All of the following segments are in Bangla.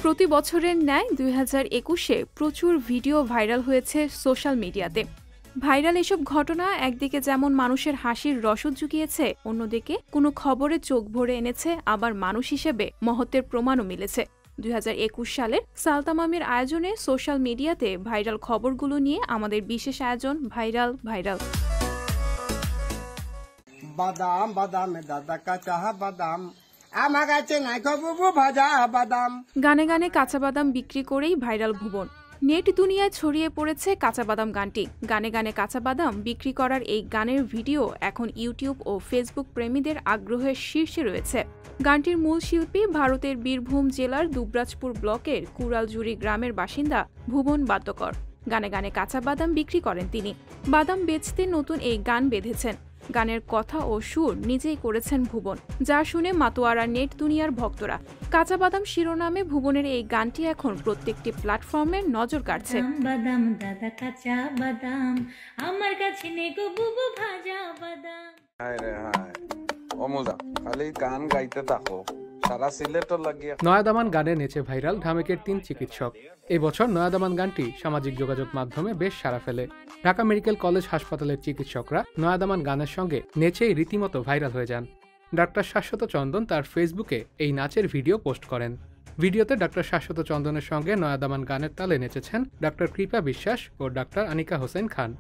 প্রতি বছরের ন্যায় 2021-এ প্রচুর ভিডিও ভাইরাল হয়েছে সোশ্যাল মিডিয়াতে। ভাইরাল এসব ঘটনা একদিকে যেমন মানুষের হাসির রসদ জুগিয়েছে, অন্যদিকে কোনো খবরে চোখ ভরে এনেছে, আবার মানুষ হিসেবে মহত্বের প্রমাণও মিলেছে। 2021 সালের সালতামামির আয়োজনে সোশ্যাল মিডিয়াতে ভাইরাল খবরগুলো নিয়ে আমাদের বিশেষ আয়োজন ভাইরাল। বাদাম বাদাম দাদা কাঁচা বাদাম আমার কাছে নাই বুবু ভাজা বাদাম। গানে গানে কাঁচা বাদাম বিক্রি করেই ভাইরাল ভুবন। নেট দুনিয়ায় ছড়িয়ে পড়েছে কাঁচা বাদাম গানটি। গানে গানে কাঁচা বাদাম বিক্রি করার এই গানের ভিডিও এখন ইউটিউব ও ফেসবুক প্রেমীদের আগ্রহের শীর্ষে রয়েছে। গানটির মূল শিল্পী ভারতের বীরভূম জেলার দুবরাজপুর ব্লকের কুড়ালজুড়ি গ্রামের বাসিন্দা ভুবন বাদ্যকর। গানে গানে কাঁচা বাদাম বিক্রি করেন তিনি। বাদাম বেচতে নতুন এই গান বেঁধেছেন। গানের কথা ও সুর নিজেই করেছেন ভুবন, যা শুনে মাতোয়ারা নেট দুনিয়ার ভক্তরা। কাঁচা বাদাম শিরোনামে ভুবনের এই গানটি এখন প্রত্যেকটি প্ল্যাটফর্মে নজর কাড়ছে। বাদাম দাদা কাঁচা বাদাম আমার কাছে নেই গো বুবু ভাজা বাদাম। হায় রে হায় অমুজা খালি গান গাইতে থাকো সারা সিলেটও লাগিয়ে। নয়াদামান গানে নেচে ভাইরাল ঢামেকের 3 চিকিৎসক। এই বছর নয়াদামান গানটি সামাজিক যোগাযোগ মাধ্যমে বেশ সাড়া ফেলে। ঢাকা মেডিকেল কলেজ হাসপাতালের চিকিৎসকরা নয়াদামান গানের সঙ্গে নেচেই রীতিমতো ভাইরাল হয়ে যান। ডাক্তার শাশ্বত চন্দন তার ফেসবুকে এই নাচের ভিডিও পোস্ট করেন। ভিডিওতে ডাক্তার শাশ্বত চন্দনের সঙ্গে নয়াদামান গানের তালে নেচেছেন ডাক্তার কৃপা বিশ্বাস ও ডাক্তার আনিকা হোসেন খান।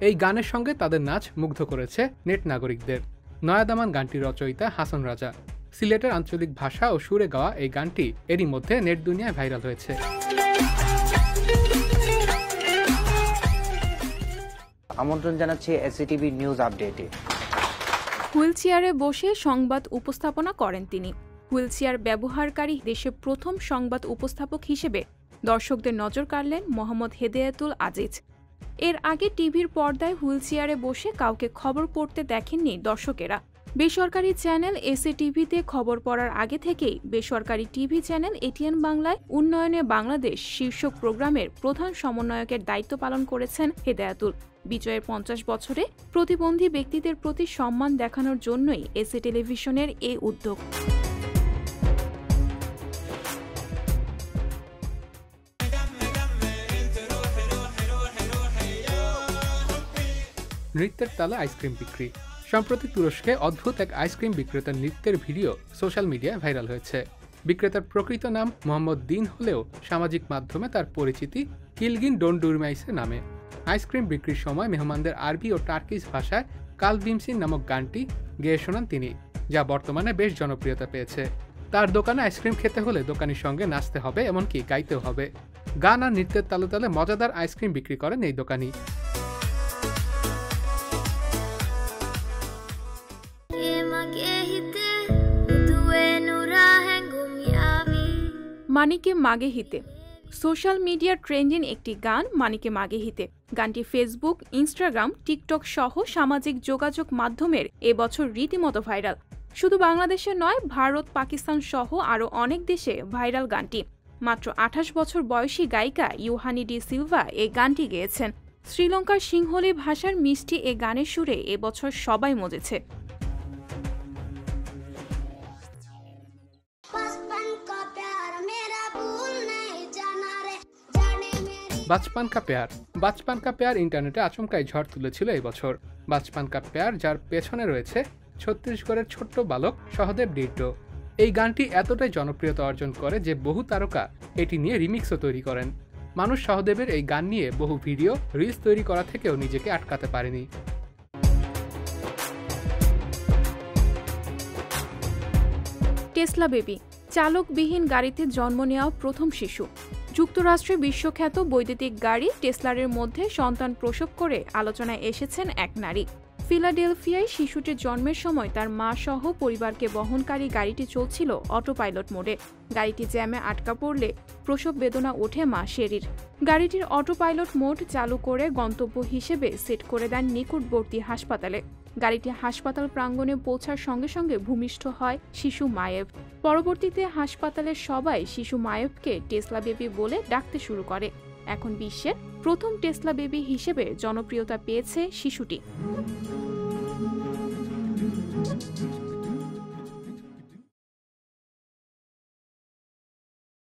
এই গানের সঙ্গে তাদের নাচ মুগ্ধ করেছে নেট নাগরিকদের। নয়াদামান গানটির রচয়িতা হাসান রাজা। সিলেটের আঞ্চলিক ভাষা ও সুরে গাওয়া এই গানটি এরই মধ্যে নেট দুনিয়ায় ভাইরাল হয়েছে। আমন্ত্রণ জানাচ্ছি এসিটিভি নিউজ আপডেটে। হুইলচেয়ারে বসে সংবাদ উপস্থাপনা করেন তিনি। হুইলচেয়ার ব্যবহারকারী দেশে প্রথম সংবাদ উপস্থাপক হিসেবে দর্শকদের নজর কাড়লেন মোহাম্মদ হেদায়েতুল আজিজ। এর আগে টিভির পর্দায় হুইলচেয়ারে বসে কাউকে খবর পড়তে দেখেননি দর্শকেরা। বেসরকারি চ্যানেল এসএটিভিতে খবর পড়ার আগে থেকেই বেসরকারি টিভি চ্যানেল এটিএন বাংলায় উন্নয়নে বাংলাদেশ শীর্ষক প্রোগ্রামের প্রধান সমন্বয়কের দায়িত্ব পালন করেছেন হেদায়েতুল। বিজয়ের 50 বছরে প্রতিবন্ধী ব্যক্তিদের প্রতি সম্মান দেখানোর জন্যই এসএ টেলিভিশনের এই উদ্যোগ। নৃত্যের তালে আইসক্রিম বিক্রি। সম্প্রতি তুরস্কে অদ্ভুত এক আইসক্রিম বিক্রেতার নৃত্যের ভিডিও সোশ্যাল মিডিয়ায় ভাইরাল হয়েছে। বিক্রেতার প্রকৃত নাম মোহাম্মদ দিন হলেও সামাজিক মাধ্যমে তার পরিচিতি কিলগিন ডোন্ডুরমাইসের নামে। আইসক্রিম বিক্রির সময় মেহমানদের আরবি ও টার্কিশ ভাষায় কালবিমসিন নামক গানটি গেয়ে শোনান তিনি, যা বর্তমানে বেশ জনপ্রিয়তা পেয়েছে। তার দোকানে আইসক্রিম খেতে হলে দোকানির সঙ্গে নাচতে হবে, এমনকি গাইতেও হবে। গান আর নৃত্যের তালে তালে মজাদার আইসক্রিম বিক্রি করেন এই দোকানি। মানিকে মাগে হিতে সোশ্যাল মিডিয়ার ট্রেন্ডিং একটি গান মানিকে মাগে হিতে। গানটি ফেসবুক, ইনস্টাগ্রাম, টিকটক সহ সামাজিক যোগাযোগ মাধ্যমের এবছর রীতিমতো ভাইরাল। শুধু বাংলাদেশে নয়, ভারত, পাকিস্তান সহ আরও অনেক দেশে ভাইরাল গানটি। মাত্র 28 বছর বয়সী গায়িকা ইউহানি ডি সিলভা এই গানটি গেয়েছেন। শ্রীলঙ্কার সিংহলি ভাষার মিষ্টি এ গানের সুরে এবছর সবাই মজেছে। বাচপান কা প্যার। বাচপান কা প্যার ইন্টারনেটে আচমকাই ঝড় তুলেছিল এই বছর। বাচপান কা প্যার, যার পেছনে রয়েছে ছত্তিশগড়ের ছোট্ট বালক সহদেব ডিড্ডো। এই গানটি এতটাই জনপ্রিয়তা অর্জন করে যে বহু তারকা এটি নিয়ে রিমিক্সও তৈরি করেন। মানুষ সহদেবের এই গান নিয়ে বহু ভিডিও, রিলস তৈরি করা থেকেও নিজেকে আটকাতে পারেনি। টেসলা বেবি, চালকবিহীন গাড়িতে জন্ম নেওয়া প্রথম শিশু। যুক্তরাষ্ট্রে বিশ্বখ্যাত বৈদ্যুতিক গাড়ি টেসলারের মধ্যে সন্তান প্রসব করে আলোচনায় এসেছেন এক নারী। ফিলাডেলফিয়ায় শিশুটির জন্মের সময় তার মা সহ পরিবারকে বহনকারী গাড়িটি চলছিল অটো পাইলট মোডে। গাড়িটি জ্যামে আটকা পড়লে প্রসব বেদনা ওঠে মা শেরির। গাড়িটির অটো পাইলট মোড চালু করে গন্তব্য হিসেবে সেট করে দেন নিকটবর্তী হাসপাতালে। গাড়িটি হাসপাতাল প্রাঙ্গণে পৌঁছার সঙ্গে সঙ্গে ভূমিষ্ঠ হয় শিশু মায়েব। পরবর্তীতে হাসপাতালের সবাই শিশু মায়েবকে টেসলা বেবি বলে ডাকতে শুরু করে। এখন বিশ্বের প্রথম টেসলা বেবি হিসেবে জনপ্রিয়তা পেয়েছে শিশুটি।